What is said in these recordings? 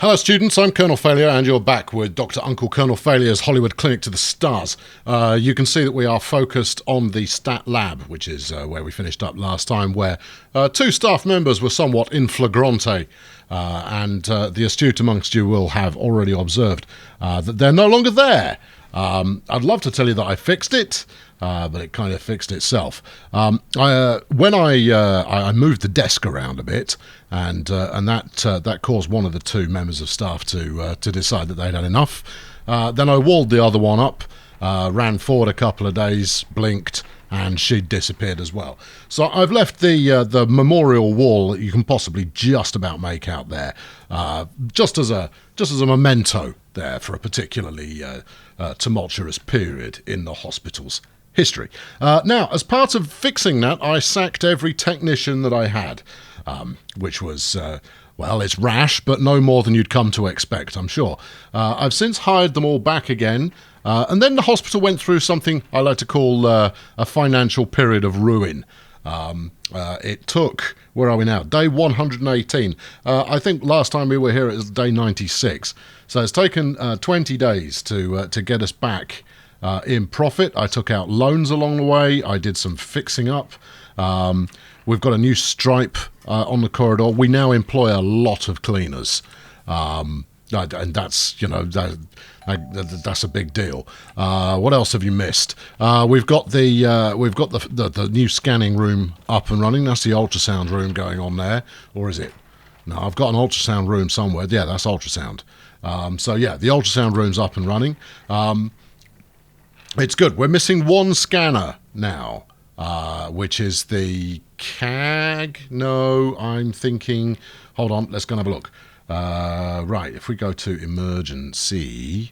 Hello students, I'm Colonel Failure and you're back with Dr. Uncle Colonel Failure's Hollywood Clinic to the Stars. You can see that we are focused on the Stat Lab, which is where we finished up last time, where two staff members were somewhat in flagrante, and the astute amongst you will have already observed that they're no longer there. I'd love to tell you that I fixed it, but it kind of fixed itself. When I moved the desk around a bit, and that caused one of the two members of staff to decide that they'd had enough. Then I walled the other one up, ran forward a couple of days, blinked, and she'd disappeared as well. So I've left the memorial wall that you can possibly just about make out there, just as a memento there for a particularly tumultuous period in the hospital's history. Now, as part of fixing that, I sacked every technician that I had, which was, well, it's rash, but no more than you'd come to expect, I'm sure. I've since hired them all back again, and then the hospital went through something I like to call a financial period of ruin. It took, where are we now? Day 118. I think last time we were here it was day 96. So it's taken 20 days to get us back in profit. I took out loans along the way. I did some fixing up. We've got a new stripe on the corridor. We now employ a lot of cleaners. And that's, you know, that's a big deal. What else have you missed? We've got the new scanning room up and running. That's the ultrasound room going on there, or is it? No, I've got an ultrasound room somewhere. Yeah, that's ultrasound. So yeah, the ultrasound room's up and running. It's good. We're missing one scanner now, which is the CAG. No, I'm thinking. Hold on, let's go and have a look. Right, if we go to emergency,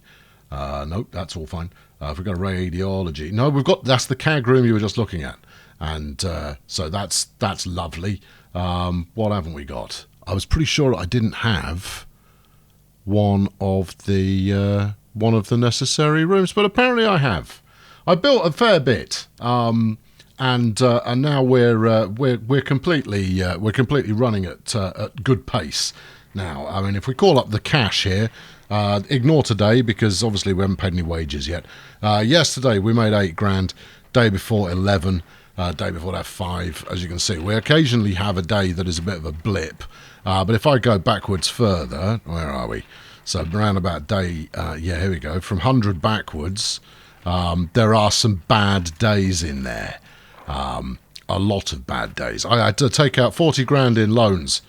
nope, that's all fine. If we go to radiology, no, that's the CAG room you were just looking at, and so that's lovely. What haven't we got? I was pretty sure I didn't have one of the necessary rooms, but apparently I have. I built a fair bit, and now we're completely running at good pace. Now, I mean, if we call up the cash here, ignore today because obviously we haven't paid any wages yet. Yesterday we made $8,000, day before 11, day before that 5. As you can see, we occasionally have a day that is a bit of a blip. But if I go backwards further, where are we? So around about day, yeah, here we go. From 100 backwards, there are some bad days in there. A lot of bad days. I had to take out 40 grand in loans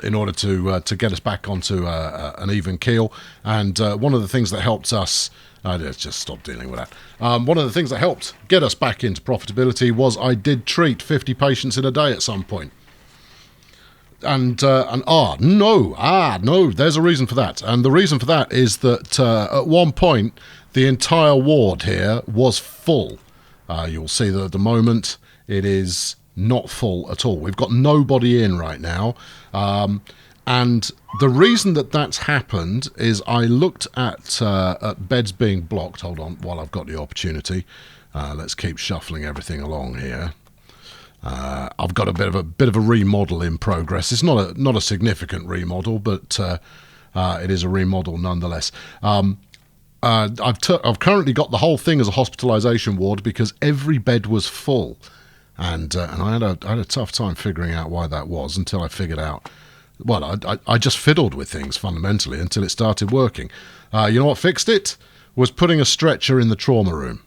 in order to get us back onto an even keel. And one of the things that helped us, let's just stop dealing with that. One of the things that helped get us back into profitability was I did treat 50 patients in a day at some point. No, there's a reason for that. And the reason for that is that at one point, the entire ward here was full. You'll see that at the moment it is not full at all. We've got nobody in right now. And the reason that that's happened is I looked at beds being blocked. Hold on, while I've got the opportunity. Let's keep shuffling everything along here. I've got a bit of a remodel in progress. It's not a significant remodel, but it is a remodel nonetheless. I've currently got the whole thing as a hospitalisation ward because every bed was full, and I had a tough time figuring out why that was until I figured out. Well, I just fiddled with things fundamentally until it started working. You know what fixed it? Was putting a stretcher in the trauma room.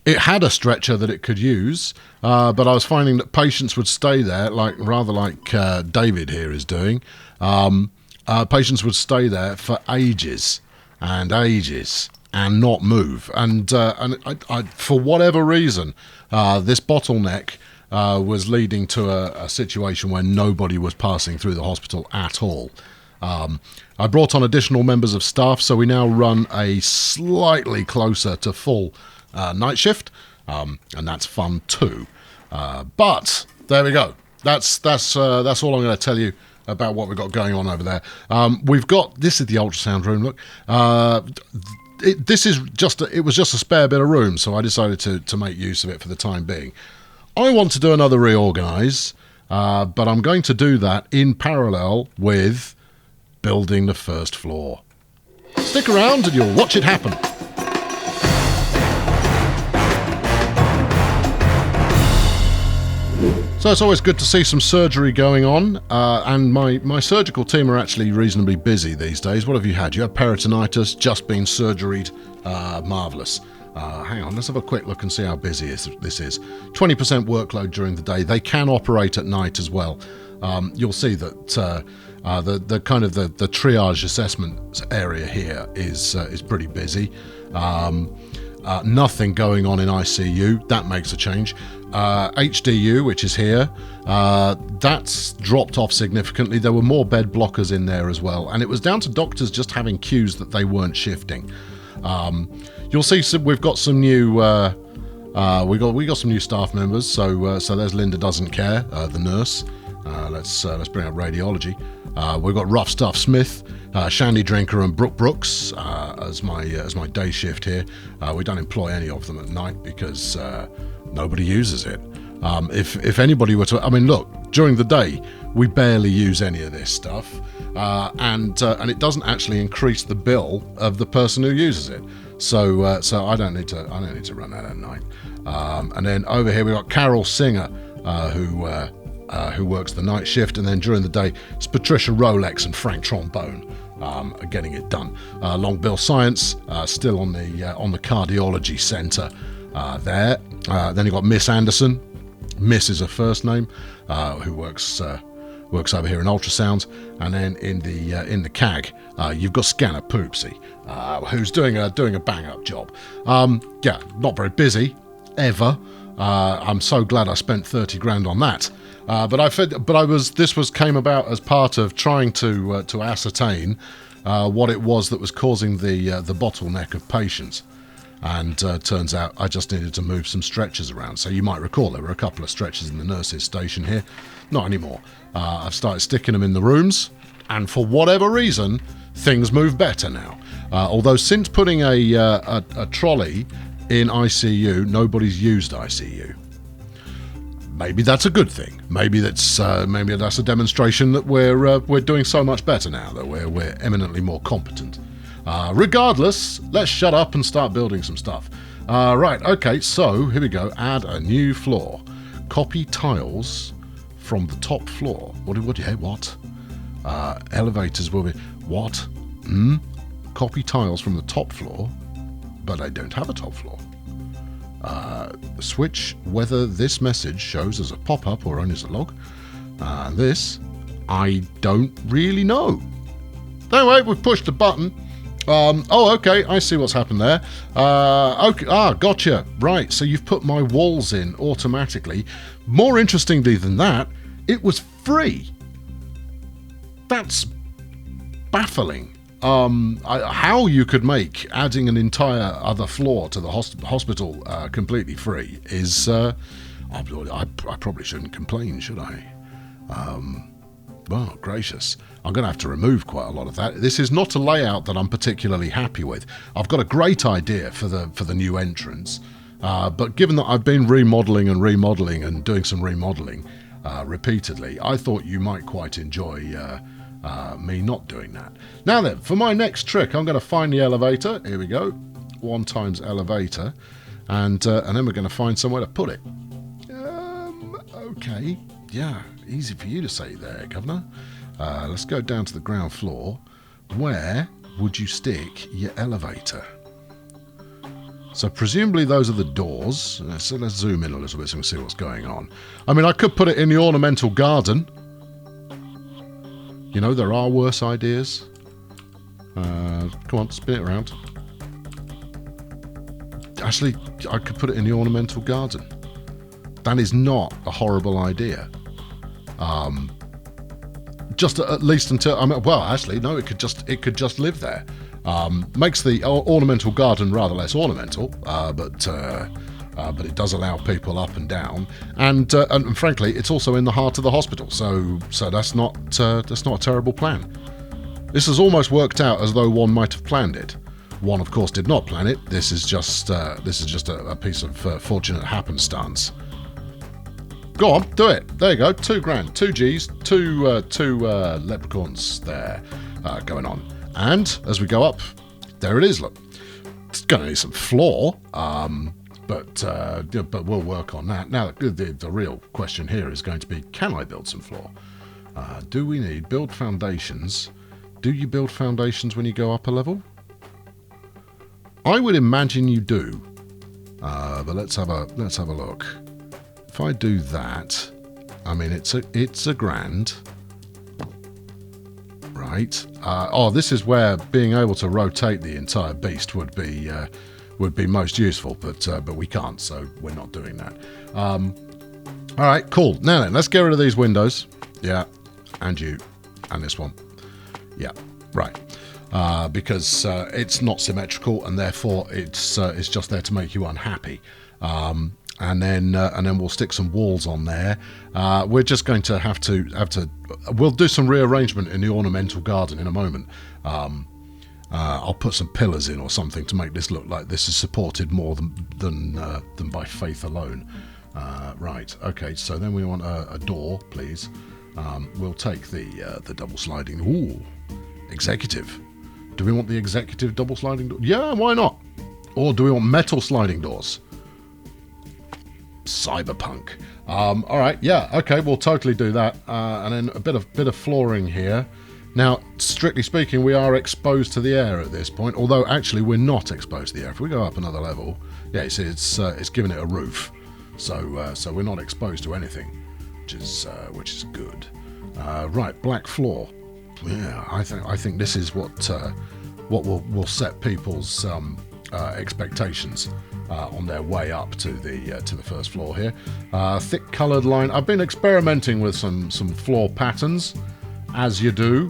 It had a stretcher that it could use, but I was finding that patients would stay there, rather like David here is doing. Patients would stay there for ages and ages and not move. And I, for whatever reason, this bottleneck was leading to a situation where nobody was passing through the hospital at all. I brought on additional members of staff, so we now run a slightly closer to full night shift, and that's fun too. But there we go. That's all I'm going to tell you about what we've got going on over there. This is the ultrasound room. Look, it was just a spare bit of room, so I decided to make use of it for the time being. I want to do another reorganise, but I'm going to do that in parallel with building the first floor. Stick around and you'll watch it happen. So it's always good to see some surgery going on, and my surgical team are actually reasonably busy these days. What have you had? You had peritonitis, just been surgeried. Marvellous. Hang on, let's have a quick look and see how busy this is. 20% workload during the day. They can operate at night as well. You'll see that the kind of the triage assessment area here is pretty busy. Nothing going on in ICU. That makes a change. HDU, which is here, that's dropped off significantly. There were more bed blockers in there as well, and it was down to doctors just having cues that they weren't shifting. You'll see we've got some new we got some new staff members. So there's Linda Doesn't Care, the nurse. Let's bring up radiology. We've got Rough Stuff Smith, Shandy Drinker, and Brooke Brooks as my day shift here. We don't employ any of them at night because nobody uses it. If anybody were to, I mean, look, during the day we barely use any of this stuff, and it doesn't actually increase the bill of the person who uses it. So I don't need to run that at night. And then over here we got Carol Singer, who works the night shift, and then during the day it's Patricia Rolex and Frank Trombone are getting it done. Long Bill Science still on the cardiology centre there. Then you've got Miss Anderson. Miss is her first name, who works over here in ultrasounds, and then in the CAG you've got Scanner Poopsie, who's doing a bang up job. Yeah, not very busy ever. I'm so glad I spent 30 grand on that. This came about as part of trying to ascertain what it was that was causing the bottleneck of patients. And turns out I just needed to move some stretchers around. So you might recall there were a couple of stretchers in the nurses' station here. Not anymore. I've started sticking them in the rooms, and for whatever reason, things move better now. Although since putting a trolley in ICU, nobody's used ICU. Maybe that's a good thing. Maybe that's a demonstration that we're doing so much better now, that we're eminently more competent. Regardless, let's shut up and start building some stuff. Right, okay, so here we go. Add a new floor. Copy tiles from the top floor. What? Elevators will be... What? Copy tiles from the top floor, but I don't have a top floor. Switch whether this message shows as a pop-up or only as a log. This, I don't really know. Anyway, we've pushed the button. Okay, I see what's happened there. Okay, gotcha. Right, so you've put my walls in automatically. More interestingly than that, it was free. That's baffling. How you could make adding an entire other floor to the hospital completely free is... I probably shouldn't complain, should I? Well, gracious. I'm going to have to remove quite a lot of that. This is not a layout that I'm particularly happy with. I've got a great idea for the new entrance, but given that I've been remodelling and doing some remodelling repeatedly, I thought you might quite enjoy me not doing that. Now then, for my next trick, I'm going to find the elevator. Here we go. 1 times elevator, and then we're going to find somewhere to put it. Okay. Yeah, easy for you to say there, Governor. Let's go down to the ground floor. Where would you stick your elevator? So presumably those are the doors. So let's zoom in a little bit so we can see what's going on. I mean, I could put it in the ornamental garden. You know, there are worse ideas. Come on, spin it around. Actually, I could put it in the ornamental garden. That is not a horrible idea. Just at least until it could just live there. Makes the ornamental garden rather less ornamental, but it does allow people up and down, and frankly, it's also in the heart of the hospital. So that's not a terrible plan. This has almost worked out as though one might have planned it. One, of course, did not plan it. This is just a piece of fortunate happenstance. Go on, do it. There you go. 2 grand, 2 G's, two leprechauns there going on. And as we go up, there it is. Look, it's going to need some floor, but we'll work on that. Now, the real question here is going to be: can I build some floor? Do we need build foundations? Do you build foundations when you go up a level? I would imagine you do, but let's have a look. If I do that, I mean it's a grand, right? This is where being able to rotate the entire beast would be most useful, but we can't, so we're not doing that. All right, cool. Now then, let's get rid of these windows. Yeah, and you, and this one. Yeah, right. Because it's not symmetrical, and therefore it's just there to make you unhappy. And then we'll stick some walls on there. We're just going to have to. We'll do some rearrangement in the ornamental garden in a moment. I'll put some pillars in or something to make this look like this is supported more than by faith alone. Right. Okay. So then we want a door, please. We'll take the double sliding. Ooh, executive. Do we want the executive double sliding door? Yeah, why not? Or do we want metal sliding doors? Cyberpunk. All right, yeah, okay, we'll totally do that. And then a bit of flooring here. Now, strictly speaking, we are exposed to the air at this point. Although actually, we're not exposed to the air. If we go up another level, yeah, you see, it's giving it a roof, so we're not exposed to anything, which is good. Right, black floor. Yeah, I think this is what will set people's expectations on their way up to the first floor here. Thick coloured line. I've been experimenting with some floor patterns, as you do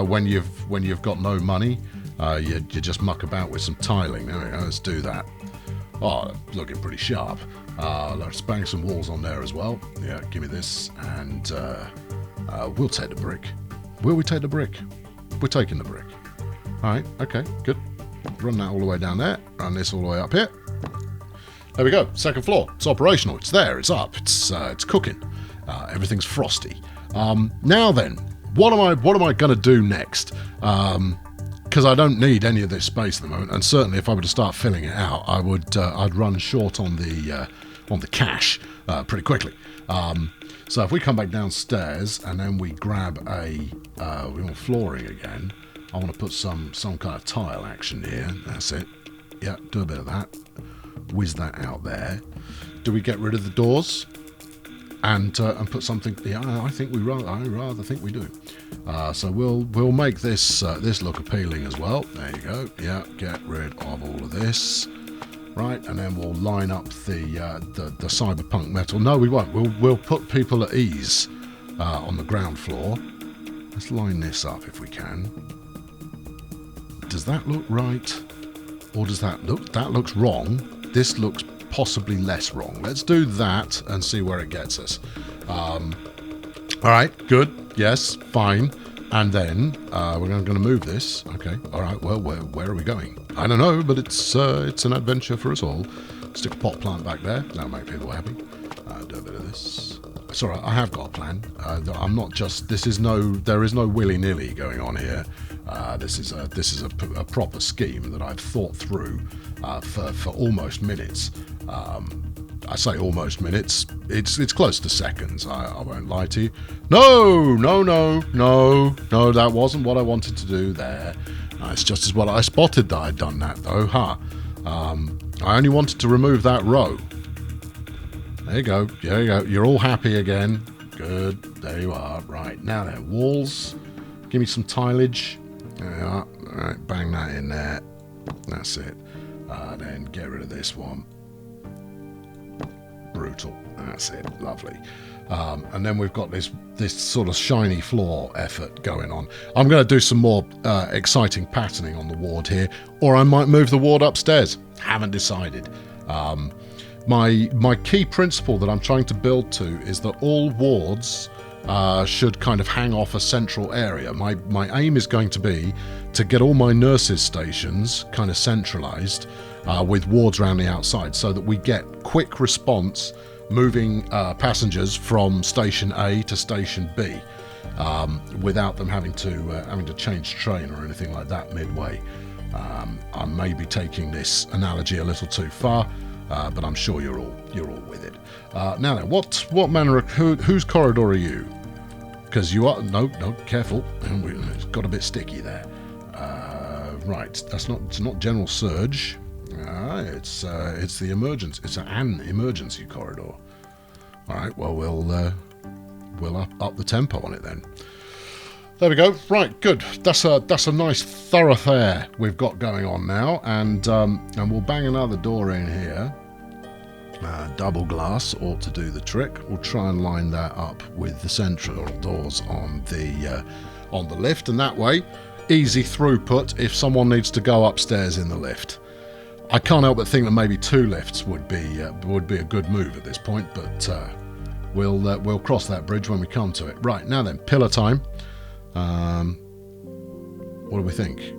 when you've got no money. You just muck about with some tiling. There we go. Let's do that. Oh, looking pretty sharp. Let's bang some walls on there as well. Yeah, give me this, and we'll take the brick. Will we take the brick? We're taking the brick. All right, okay, good. Run that all the way down there. Run this all the way up here. There we go. Second floor. It's operational. It's there. It's up. It's cooking. Everything's frosty. Now then, what am I going to do next? Because I don't need any of this space at the moment, and certainly if I were to start filling it out, I'd run short on the cash pretty quickly. So if we come back downstairs and then we grab we want flooring again. I want to put some kind of tile action here. That's it. Yeah, do a bit of that. Whiz that out there. Do we get rid of the doors and put something? Yeah, I rather think we do. So we'll make this look appealing as well. There you go. Yeah, get rid of all of this. Right, and then we'll line up the cyberpunk metal. No, we won't. We'll put people at ease on the ground floor. Let's line this up if we can. Does that look right? Or does that look... That looks wrong. This looks possibly less wrong. Let's do that and see where it gets us. All right, good. Yes, fine. And then we're going to move this. Okay, all right, well, where are we going? I don't know, but it's an adventure for us all. Stick a pot plant back there. That'll make people happy. Do a bit of this. It's all right, I have got a plan. I'm not just... There is no willy-nilly going on here. This is a proper scheme that I've thought through for almost minutes. I say almost minutes. It's close to seconds. I won't lie to you. No. That wasn't what I wanted to do there. It's just as well I spotted that I'd done that though. I only wanted to remove that row. There you go. There you go. You're all happy again. Good. There you are. Right now then, walls. Give me some tilage. There you are. All right, bang that in there. That's it. Then get rid of this one. Brutal. That's it. Lovely. And then we've got this sort of shiny floor effort going on. I'm going to do some more exciting patterning on the ward here, or I might move the ward upstairs. Haven't decided. My key principle that I'm trying to build to is that all wards should kind of hang off a central area. My aim is going to be to get all my nurses' stations kind of centralised with wards around the outside, so that we get quick response moving passengers from station A to station B without them having to change train or anything like that midway. I may be taking this analogy a little too far, but I'm sure you're all with it. Now then, what manner of whose corridor are you? Because you are no, careful. It's got a bit sticky there. Right, it's not general surge. It's the emergency. It's an emergency corridor. All right. Well, we'll up the tempo on it then. There we go. Right, good. That's a nice thoroughfare we've got going on now, and we'll bang another door in here. Double glass ought to do the trick. We'll try and line that up with the central doors on the lift, and that way, easy throughput if someone needs to go upstairs in the lift. I can't help but think that maybe 2 lifts would be a good move at this point, but we'll cross that bridge when we come to it. Right, now then, pillar time. What do we think?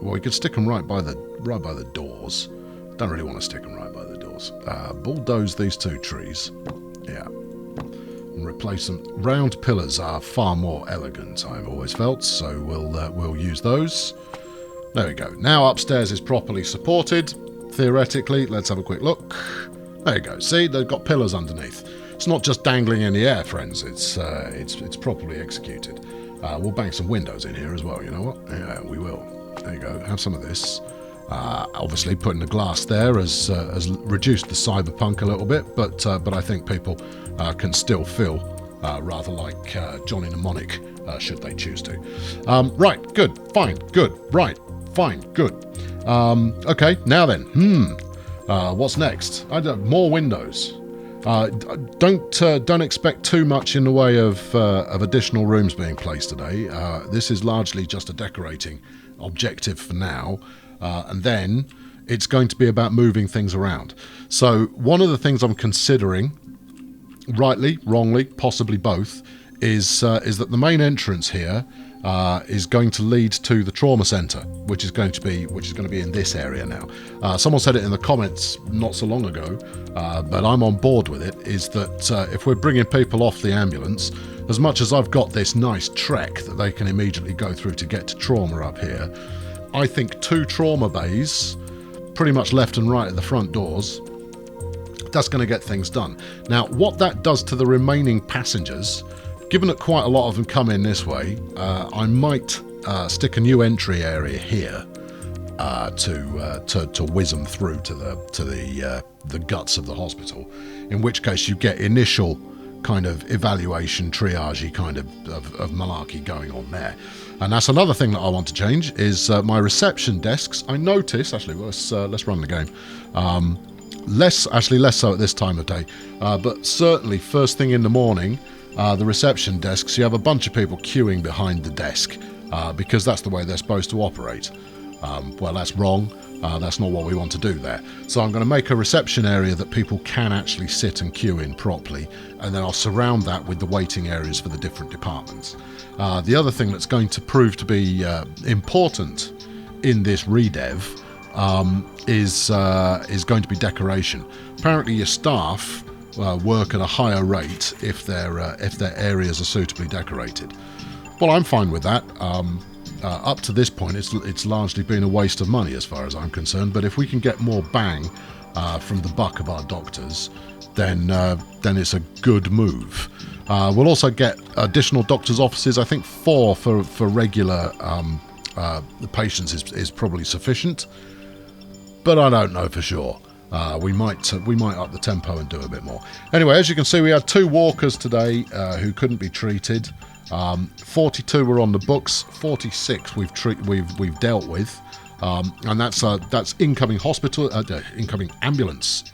Well, we could stick them right by the doors. Don't really want to stick them right by the doors. Bulldoze these 2 trees. Yeah. And replace them. Round pillars are far more elegant, I've always felt, so we'll use those. There we go. Now upstairs is properly supported. Theoretically, let's have a quick look. There you go. See, they've got pillars underneath. It's not just dangling in the air, friends. It's properly executed. We'll bang some windows in here as well. You know what? Yeah, we will. There you go. Have some of this. Obviously, putting the glass there has reduced the cyberpunk a little bit, but I think people can still feel rather like Johnny Mnemonic, should they choose to. Right, good, fine, good, right, fine, good. Okay, now then, what's next? More windows. Don't expect too much in the way of additional rooms being placed today. This is largely just a decorating objective for now. And then it's going to be about moving things around. So one of the things I'm considering, rightly, wrongly, possibly both, is that the main entrance here is going to lead to the trauma centre, which is going to be in this area now. Someone said it in the comments not so long ago, but I'm on board with it. Is that if we're bringing people off the ambulance, as much as I've got this nice trek that they can immediately go through to get to trauma up here, I think 2 trauma bays, pretty much left and right at the front doors, that's going to get things done. Now, what that does to the remaining passengers, given that quite a lot of them come in this way, I might stick a new entry area here to whiz them through to the guts of the hospital. In which case, you get initial kind of evaluation, triage-y kind of malarkey going on there. And that's another thing that I want to change is my reception desks. I notice, actually, let's run the game. Less so at this time of day, but certainly first thing in the morning, the reception desks, you have a bunch of people queuing behind the desk because that's the way they're supposed to operate. Well, that's wrong. That's not what we want to do there. So I'm going to make a reception area that people can actually sit and queue in properly, and then I'll surround that with the waiting areas for the different departments. The other thing that's going to prove to be important in this redev is going to be decoration. Apparently your staff work at a higher rate if their areas are suitably decorated. Well, I'm fine with that. Up to this point, it's largely been a waste of money as far as I'm concerned. But if we can get more bang from the buck of our doctors, then it's a good move. We'll also get additional doctors' offices. I think 4 for regular patients is probably sufficient, but I don't know for sure. We might up the tempo and do a bit more. Anyway, as you can see, we had 2 walkers today who couldn't be treated. 42 were on the books. 46 we've dealt with, and that's incoming incoming ambulance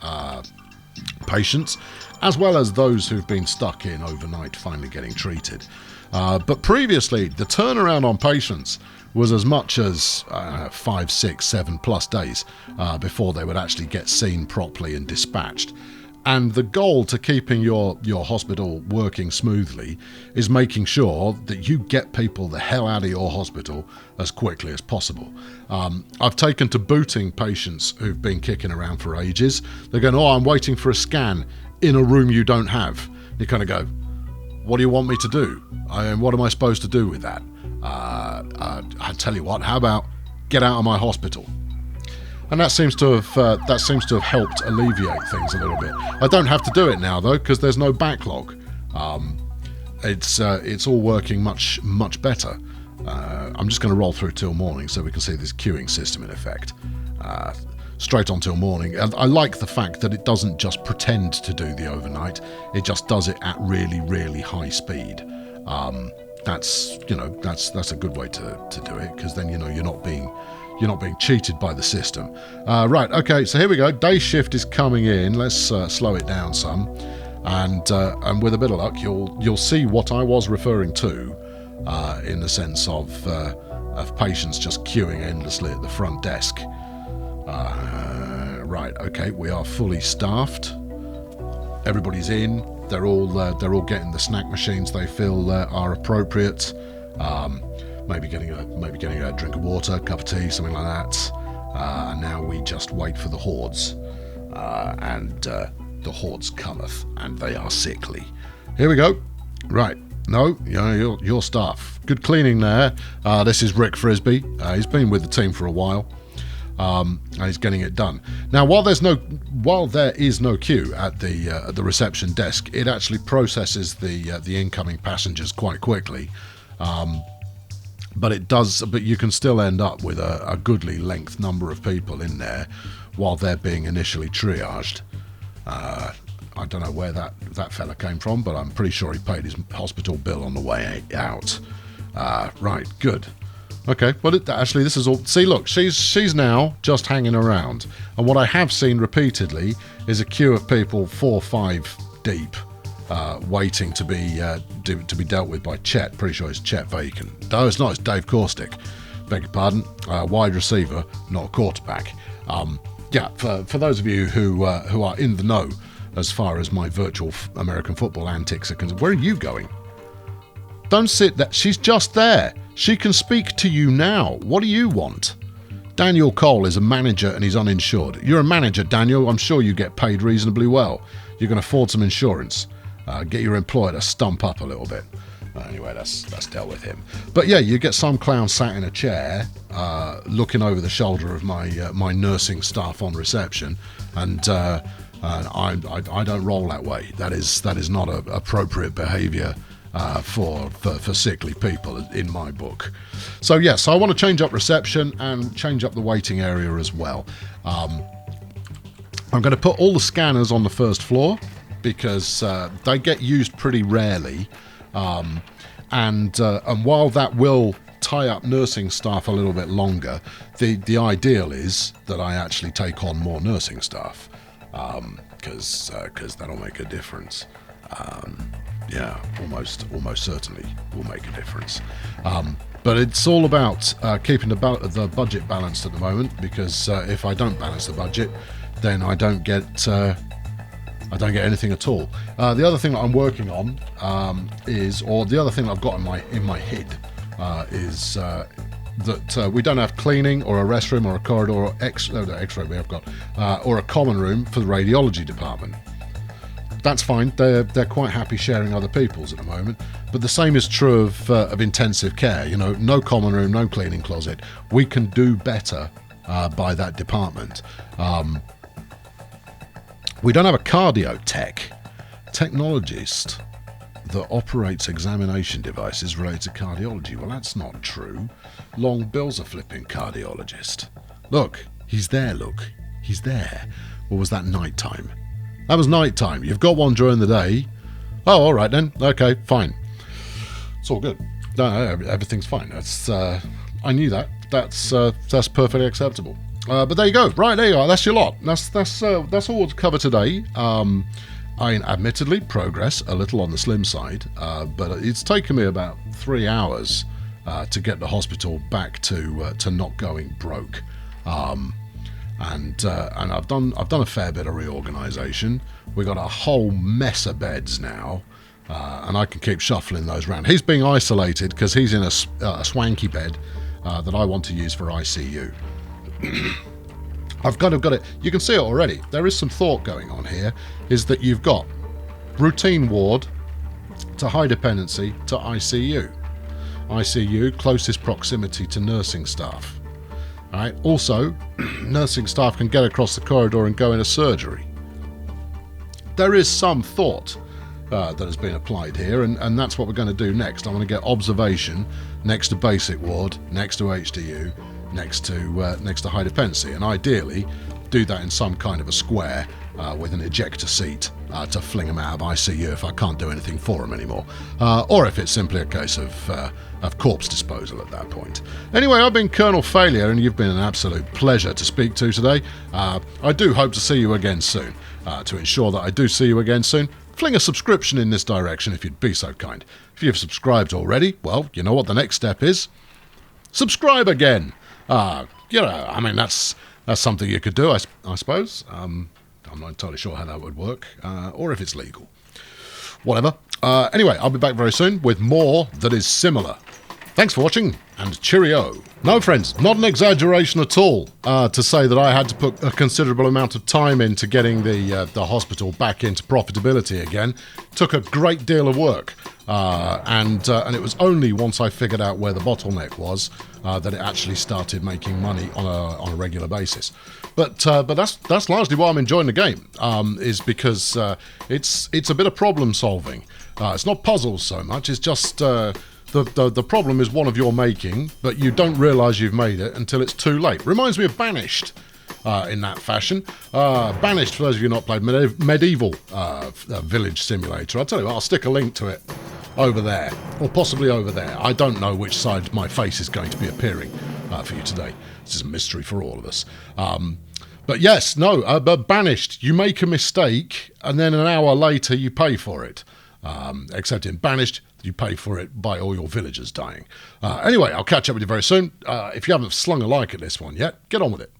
patients, as well as those who've been stuck in overnight finally getting treated. But previously, the turnaround on patients was as much as 5, 6, 7+ days before they would actually get seen properly and dispatched. And the goal to keeping your hospital working smoothly is making sure that you get people the hell out of your hospital as quickly as possible. I've taken to booting patients who've been kicking around for ages. They're going, oh, I'm waiting for a scan. in a room you don't have. You kind of go, what do you want me to do? What am I supposed to do with that? I tell you what, how about get out of my hospital? And that seems to have helped alleviate things a little bit. I don't have to do it now though, because there's no backlog. It's all working much better. I'm just going to roll through till morning so we can see this queuing system in effect. Straight on till morning. And I like the fact that it doesn't just pretend to do the overnight, it just does it at really high speed. That's a good way to do it, because then you're not being cheated by the system. Right, okay, so here we go. Day shift is coming in. Let's slow it down some, and with a bit of luck, you'll see what I was referring to, in the sense of patients just queuing endlessly at the front desk. Right, okay, we are fully staffed. Everybody's in. They're all getting the snack machines they feel are appropriate. Maybe getting a drink of water, cup of tea, something like that. And now we just wait for the hordes, and the hordes cometh, and they are sickly. Here we go. Right. No, your staff. Good cleaning there. This is Rick Frisbee. He's been with the team for a while. And he's getting it done. Now, while there is no queue at the reception desk, it actually processes the incoming passengers quite quickly. But you can still end up with a goodly length number of people in there while they're being initially triaged. I don't know where that fella came from, but I'm pretty sure he paid his hospital bill on the way out. Right, good. Okay, well, actually, this is all... See, look, she's now just hanging around. And what I have seen repeatedly is a queue of people 4 or 5 deep, waiting to be dealt with by Chet. Pretty sure it's Chet Vacant. No, it's not. It's Dave Caustic. Beg your pardon. Wide receiver, not a quarterback. Yeah, for those of you who are in the know as far as my virtual American football antics are concerned, where are you going? Don't sit there. She's just there. She can speak to you now. What do you want? Daniel Cole is a manager and he's uninsured. You're a manager, Daniel. I'm sure you get paid reasonably well. You can afford some insurance. Get your employer to stump up a little bit. Anyway, that's dealt with him. But yeah, you get some clown sat in a chair, looking over the shoulder of my nursing staff on reception, and I don't roll that way. That is not a appropriate behaviour for sickly people in my book. So yes, I want to change up reception and change up the waiting area as well. I'm going to put all the scanners on the first floor because they get used pretty rarely, and while that will tie up nursing staff a little bit longer, the ideal is that I actually take on more nursing staff, because that'll make a difference. Yeah, almost certainly will make a difference. But it's all about keeping the budget balanced at the moment, because if I don't balance the budget, then I don't get anything at all. The other thing that I'm working on the other thing I've got in my head is that we don't have cleaning or a restroom or a corridor or X-ray we have got, or a common room for the radiology department. That's fine. They're quite happy sharing other people's at the moment. But the same is true of intensive care. No common room, no cleaning closet. We can do better by that department. We don't have a cardio technologist that operates examination devices related to cardiology. Well, that's not true. Long Bill's a flipping cardiologist. Look, he's there. He's there. Or was that nighttime? That was nighttime. You've got one during the day. Oh, all right then. Okay, fine. It's all good. No, everything's fine. That's I knew that. That's perfectly acceptable. But there you go. Right, there you are. That's your lot. That's all to cover today. Admittedly, progress a little on the slim side, but it's taken me about 3 hours to get the hospital back to not going broke. And I've done a fair bit of reorganisation. We've got a whole mess of beds now, and I can keep shuffling those around. He's being isolated because he's in a swanky bed that I want to use for ICU. I've kind of got it. You can see it already. There is some thought going on here, is that you've got routine ward to high dependency to ICU. ICU, closest proximity to nursing staff. All right. Also, nursing staff can get across the corridor and go into surgery. There is some thought that has been applied here, and that's what we're going to do next. I'm going to get observation next to basic ward, next to HDU, next to high dependency, and ideally do that in some kind of a square with an ejector seat to fling them out of ICU if I can't do anything for them anymore, or if it's simply a case of corpse disposal at that point. Anyway, I've been Colonel Failure, and you've been an absolute pleasure to speak to today. I do hope to see you again soon. To ensure that I do see you again soon, fling a subscription in this direction if you'd be so kind. If you've subscribed already, well, you know what the next step is. Subscribe again. I mean, that's something you could do, I suppose. I'm not entirely sure how that would work, or if it's legal. Whatever. Anyway, I'll be back very soon with more that is similar. Thanks for watching, and cheerio. No, friends, not an exaggeration at all to say that I had to put a considerable amount of time into getting the hospital back into profitability again. Took a great deal of work, and it was only once I figured out where the bottleneck was that it actually started making money on a regular basis. But that's largely why I'm enjoying the game, is because it's a bit of problem solving. It's not puzzles so much. It's just the problem is one of your making, but you don't realise you've made it until it's too late. Reminds me of Banished in that fashion. Banished, for those of you who not played, medieval village simulator. I'll tell you what, I'll stick a link to it over there, or possibly over there. I don't know which side my face is going to be appearing for you today. This is a mystery for all of us. But yes, no, but Banished, you make a mistake, and then an hour later you pay for it. Except in Banished, you pay for it by all your villagers dying. Anyway, I'll catch up with you very soon. If you haven't slung a like at this one yet, get on with it.